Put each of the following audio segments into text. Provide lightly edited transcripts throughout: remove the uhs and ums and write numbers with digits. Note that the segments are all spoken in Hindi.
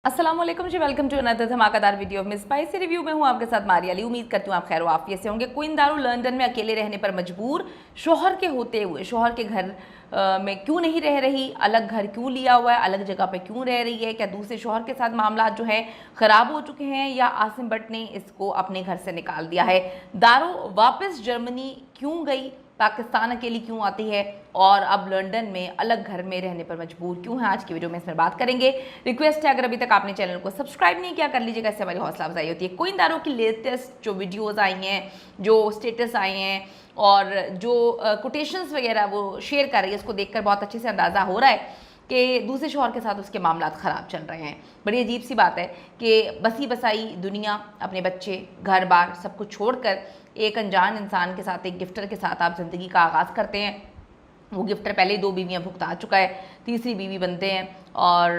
अस्सलाम वालेकुम जी, वेलकम टू अनदर धमाकेदार वीडियो में स्पाइसी रिव्यू में हूँ आपके साथ मारिया अली। उम्मीद करती हूँ आप खैर वाफियत से होंगे। क्वीन दारू लंदन में अकेले रहने पर मजबूर, शोहर के होते हुए शोहर के घर में क्यों नहीं रह रही, अलग घर क्यों लिया हुआ है, अलग जगह पे क्यों रह रही है, क्या दूसरे शोहर के साथ मामला जो है ख़राब हो चुके हैं या आसिम भट्ट ने इसको अपने घर से निकाल दिया है। दारू वापस जर्मनी क्यों गई, पाकिस्तान अकेली क्यों आती है और अब लंदन में अलग घर में रहने पर मजबूर क्यों है, आज की वीडियो में इसमें बात करेंगे। रिक्वेस्ट है, अगर अभी तक आपने चैनल को सब्सक्राइब नहीं किया कर लीजिएगा, इससे हमारी हौसला अफजाई होती है। क्वीन दारू की लेटेस्ट जो वीडियोज़ आई हैं, जो स्टेटस आए हैं और जो कोटेशंस वगैरह वो शेयर कर रही है, उसको देखकर बहुत अच्छे से अंदाज़ा हो रहा है कि दूसरे शोहर के साथ उसके मामला ख़राब चल रहे हैं। बड़ी अजीब सी बात है कि बसी बसाई दुनिया, अपने बच्चे, घर बार सब कुछ छोड़कर एक अनजान इंसान के साथ, एक गिफ्टर के साथ आप ज़िंदगी का आगाज़ करते हैं। वो गिफ्टर पहले 2 बीवियाँ भुगता चुका है, तीसरी बीवी बनते हैं और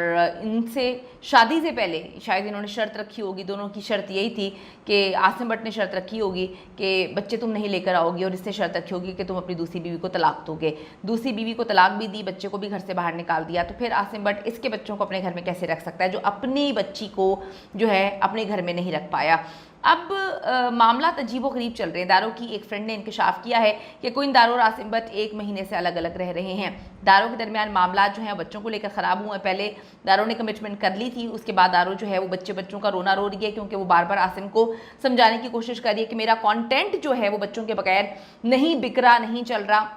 इनसे शादी से पहले शायद इन्होंने शर्त रखी होगी, दोनों की शर्त यही थी कि आसिम भट्ट ने शर्त रखी होगी कि बच्चे तुम नहीं लेकर आओगी और इससे शर्त रखी होगी कि तुम अपनी दूसरी बीवी को तलाक दोगे। दूसरी बीवी को तलाक भी दी, बच्चे को भी घर से बाहर निकाल दिया, तो फिर आसिम भट्ट इसके बच्चों को अपने घर में कैसे रख सकता है, जो अपनी बच्ची को जो है अपने घर में नहीं रख पाया। अब मामला अजीबो गरीब चल रहे हैं। दारो की एक फ्रेंड ने इंकशाफ किया है कि क्वीन दारो और आसिम भट्ट 1 महीने से अलग अलग रह रहे हैं। दारो के दरमियान मामला जो है बच्चों को लेकर ख़राब हुए। पहले दारो ने कमिटमेंट कर ली थी, उसके बाद दारो जो है वो बच्चों का रोना रो रही है, क्योंकि वो बार बार आसिम को समझाने की कोशिश कर रही है कि मेरा कंटेंट जो है वो बच्चों के बगैर नहीं बिक रहा, नहीं चल रहा,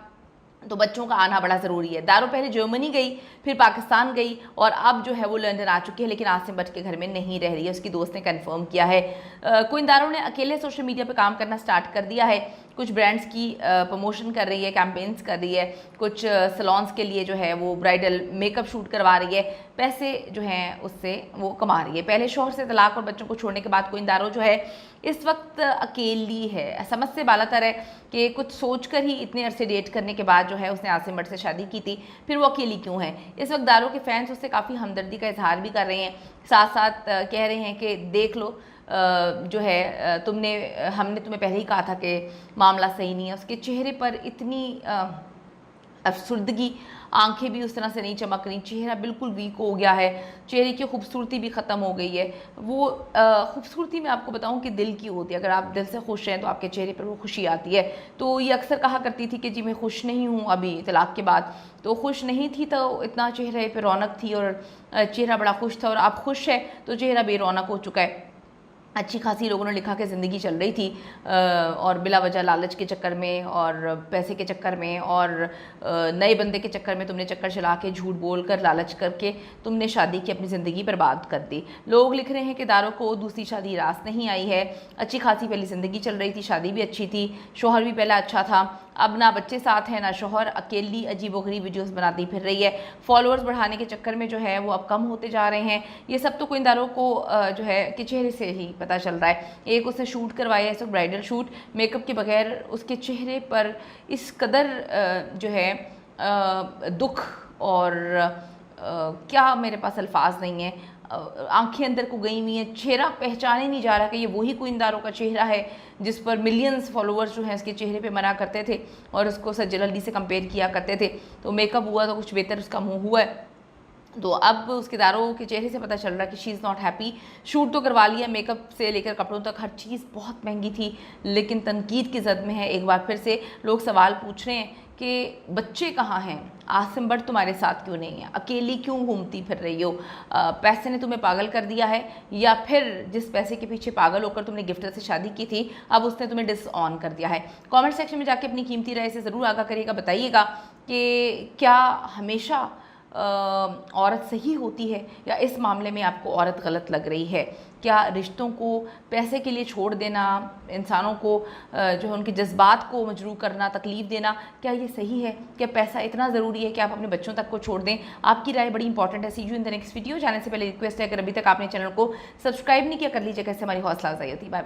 तो बच्चों का आना बड़ा ज़रूरी है। दारो पहले जर्मनी गई, फिर पाकिस्तान गई और अब जो है वो लंदन आ चुकी है, लेकिन आसिम भट्ट के घर में नहीं रह रही है, उसकी दोस्त ने कंफर्म किया है। क्वीन दारो ने अकेले सोशल मीडिया पे काम करना स्टार्ट कर दिया है। कुछ ब्रांड्स की प्रमोशन कर रही है, कैंपेन्स कर रही है, कुछ सलोन्स के लिए जो है वो ब्राइडल मेकअप शूट करवा रही है, पैसे जो हैं उससे वो कमा रही है। पहले शौहर से तलाक और बच्चों को छोड़ने के बाद क्वीन दारो जो है इस वक्त अकेली है। समझ से बालातर है कि कुछ सोच कर ही इतने अरसे डेट करने के बाद जो है उसने आसिम भट्ट से शादी की थी, फिर वो अकेली क्यों है। इस वक्त दारो के फैंस उससे काफ़ी हमदर्दी का इजहार भी कर रहे हैं, साथ साथ कह रहे हैं कि देख लो जो है हमने तुम्हें पहले ही कहा था कि मामला सही नहीं है। उसके चेहरे पर इतनी अफसुर्दगी, आंखें भी उस तरह से नहीं चमक रही, चेहरा बिल्कुल वीक हो गया है, चेहरे की खूबसूरती भी ख़त्म हो गई है। वो खूबसूरती मैं आपको बताऊं कि दिल की होती है। अगर आप दिल से खुश हैं तो आपके चेहरे पर वो खुशी आती है। तो ये अक्सर कहा करती थी कि जी मैं खुश नहीं हूँ अभी तलाक के बाद, तो खुश नहीं थी तो इतना चेहरे पर रौनक थी और चेहरा बड़ा खुश था, और आप खुश है तो चेहरा बेरौनक हो चुका है। अच्छी खासी लोगों ने लिखा कि ज़िंदगी चल रही थी और बिला वजह लालच के चक्कर में और पैसे के चक्कर में और नए बंदे के चक्कर में तुमने चक्कर चला के, झूठ बोल कर, लालच करके तुमने शादी की, अपनी ज़िंदगी बर्बाद कर दी। लोग लिख रहे हैं कि दारो को दूसरी शादी रास नहीं आई है, अच्छी खासी पहली ज़िंदगी चल रही थी, शादी भी अच्छी थी, शोहर भी पहला अच्छा था, अब ना बच्चे साथ हैं ना शोहर, अकेली अजीबोगरीब वीडियोस बनाती फिर रही है। फॉलोअर्स बढ़ाने के चक्कर में जो है वो अब कम होते जा रहे हैं। ये सब तो क्वीन दारो को जो है कि चेहरे से ही पता चल रहा है। एक उसने शूट करवाया है, इस वक्त ब्राइडल शूट, मेकअप के बगैर उसके चेहरे पर इस कदर जो है दुख और क्या मेरे पास अल्फाज नहीं है, आंखें अंदर को गई हुई हैं, चेहरा पहचान ही नहीं जा रहा कि ये वही क्वीन दारो का चेहरा है जिस पर मिलियंस फॉलोअर्स जो हैं इसके चेहरे पे मना करते थे और उसको सज्जल अली से कंपेयर किया करते थे। तो मेकअप हुआ तो कुछ बेहतर उसका मुंह हुआ है, तो अब उसके दारो के चेहरे से पता चल रहा है कि she is not happy. Shoot तो करवा लिया, मेकअप से लेकर कपड़ों तक हर चीज़ बहुत महंगी थी, लेकिन तनकीद की जद में है। एक बार फिर से लोग सवाल पूछ रहे हैं कि बच्चे कहाँ हैं, आसिम भट्ट तुम्हारे साथ क्यों नहीं है, अकेली क्यों घूमती फिर रही हो, पैसे ने तुम्हें पागल कर दिया है या फिर जिस पैसे के पीछे पागल होकर तुमने गिफ्टर से शादी की थी अब उसने तुम्हें डिसऑन कर दिया है। कमेंट सेक्शन में जाके अपनी कीमती राय से ज़रूर आगाह करिएगा, बताइएगा कि क्या हमेशा औरत सही होती है या इस मामले में आपको औरत गलत लग रही है। क्या रिश्तों को पैसे के लिए छोड़ देना, इंसानों को जो है उनके जज्बात को मजरूह करना, तकलीफ़ देना, क्या ये सही है? क्या पैसा इतना ज़रूरी है कि आप अपने बच्चों तक को छोड़ दें? आपकी राय बड़ी इंपॉर्टेंट है। See you in the next video. जाने से पहले रिक्वेस्ट है, अगर अभी तक आपने चैनल को सब्सक्राइब नहीं किया कर लीजिएगा, इससे हमारी हौसला अफजाई होती है। Bye bye.